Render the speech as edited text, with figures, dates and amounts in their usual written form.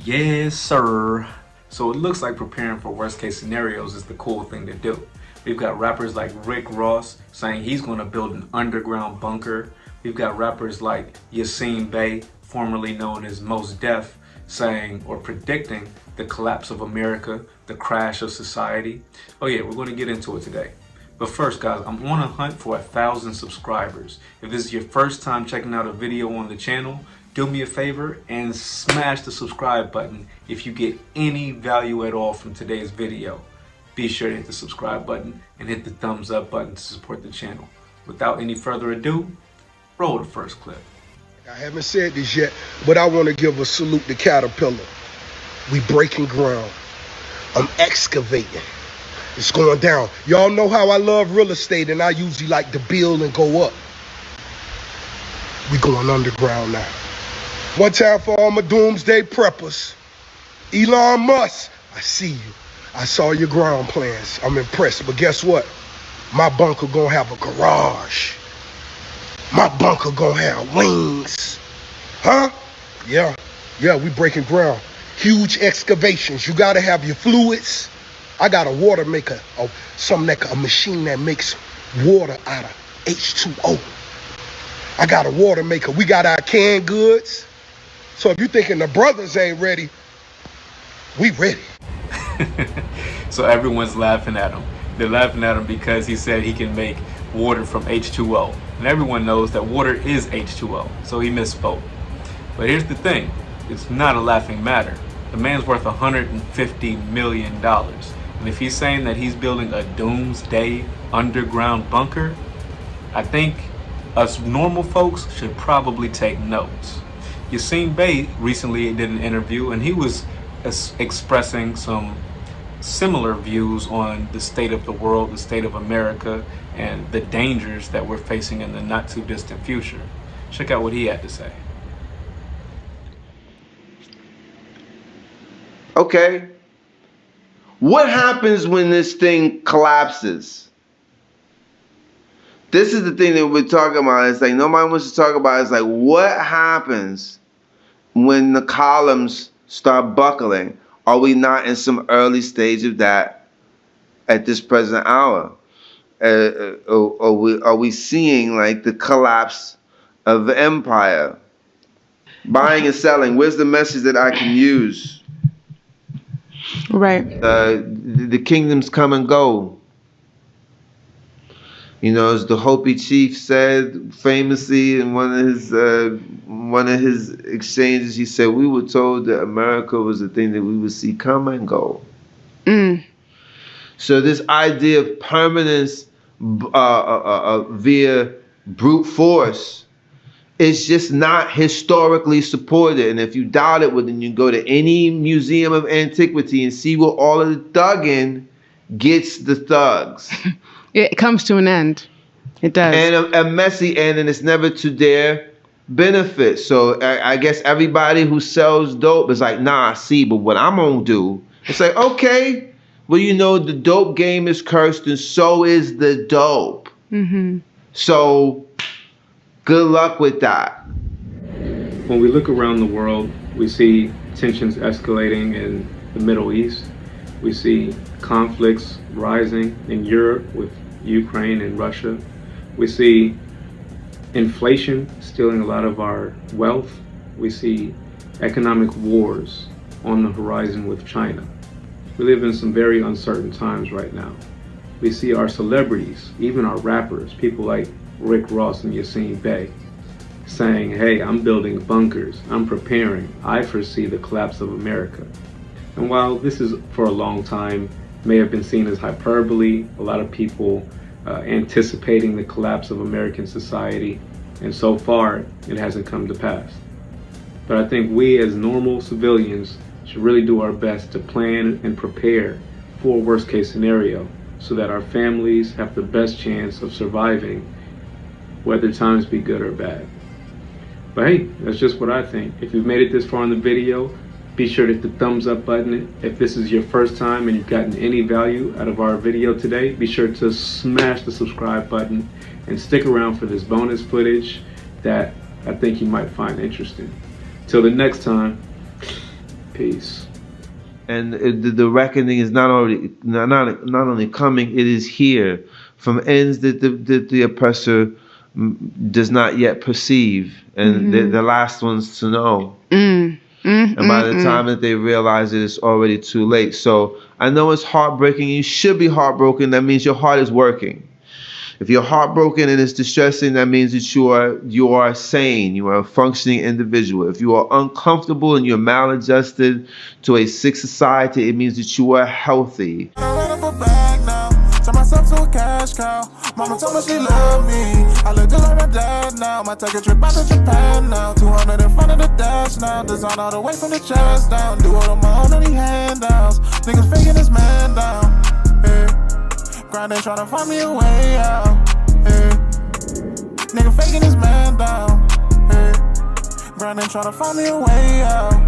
Yes, sir. So it looks like preparing for worst case scenarios is the cool thing to do. We've got rappers like Rick Ross saying he's going to build an underground bunker. We've got rappers like Yasin Bey, formerly known as Mos Def, saying or predicting the collapse of America, the crash of society. Oh yeah, we're going to get into it today. But first, guys, I'm on a hunt for 1,000 subscribers. If this is your first time checking out a video on the channel, do me a favor and smash the subscribe button if you get any value at all from today's video. Be sure to hit the subscribe button and hit the thumbs up button to support the channel. Without any further ado, roll the first clip. I haven't said this yet, but I want to give a salute to Caterpillar. We breaking ground. I'm excavating. It's going down. Y'all know how I love real estate, and I usually like to build and go up. We going underground now. One time for all my doomsday preppers. Elon Musk, I see you. I saw your ground plans. I'm impressed, but guess what? My bunker gonna have a garage. My bunker gonna have wings. Huh? Yeah, we breaking ground. Huge excavations. You gotta have your fluids. I got a water maker, a machine that makes water out of H2O. I got a water maker. We got our canned goods. So if you're thinking the brothers ain't ready, we ready. So everyone's laughing at him. They're laughing at him because he said he can make water from H2O. And everyone knows that water is H2O, so he misspoke. But here's the thing, it's not a laughing matter. The man's worth $150 million. And if he's saying that he's building a doomsday underground bunker, I think us normal folks should probably take notes. Yasin Bey recently did an interview and he was expressing some similar views on the state of the world, the state of America, and the dangers that we're facing in the not too distant future. Check out what he had to say. Okay. What happens when this thing collapses? This is the thing that we're talking about. It's like nobody wants to talk about it. It's like, what happens when the columns start buckling? Are we not in some early stage of that at this present hour? Are we seeing like the collapse of the empire? Buying and selling, where's the message that I can use? Right. The kingdoms come and go. You know, as the Hopi chief said famously in one of his exchanges, he said, "We were told that America was the thing that we would see come and go." So this idea of permanence via brute force is just not historically supported. And if you doubt it, well, then you go to any museum of antiquity and see where all of the thugging gets the thugs. It comes to an end. It does. And a messy end, and it's never to their benefit. So I guess everybody who sells dope is like, nah, see, but what I'm going to do, it's like, okay, well, you know, the dope game is cursed and so is the dope. Mm-hmm. So good luck with that. When we look around the world, we see tensions escalating in the Middle East. We see conflicts rising in Europe with Ukraine and Russia. We see inflation stealing a lot of our wealth. We see economic wars on the horizon with China. We live in some very uncertain times right now. We see our celebrities, even our rappers, people like Rick Ross and Yasin Bey, saying, hey, I'm building bunkers, I'm preparing, I foresee the collapse of America. And while this is for a long time may have been seen as hyperbole, a lot of people anticipating the collapse of American society, and so far it hasn't come to pass. But I think we as normal civilians should really do our best to plan and prepare for a worst case scenario so that our families have the best chance of surviving, whether times be good or bad. But hey, that's just what I think. If you've made it this far in the video, be sure to hit the thumbs up button. If this is your first time and you've gotten any value out of our video today, be sure to smash the subscribe button and stick around for this bonus footage that I think you might find interesting. Till the next time, Peace. And the reckoning is not only coming, it is here from ends that the oppressor does not yet perceive, and they're the last ones to know. And by the time that they realize it, it's already too late. So I know it's heartbreaking. You should be heartbroken. That means your heart is working. If you're heartbroken and it's distressing, that means that you are sane. You are a functioning individual. If you are uncomfortable and you're maladjusted to a sick society, it means that you are healthy. Turn myself to a cash cow. Mama told me she loved me. I look just like my dad now. Might take a trip out to Japan now. 200 in front of the dash now. Design all the way from the chest down. Do all of my own any handouts. Niggas faking this man down. Hey. Grinding trying to find me a way out. Hey. Nigga faking this man down. Hey. Grinding trying to find me a way out.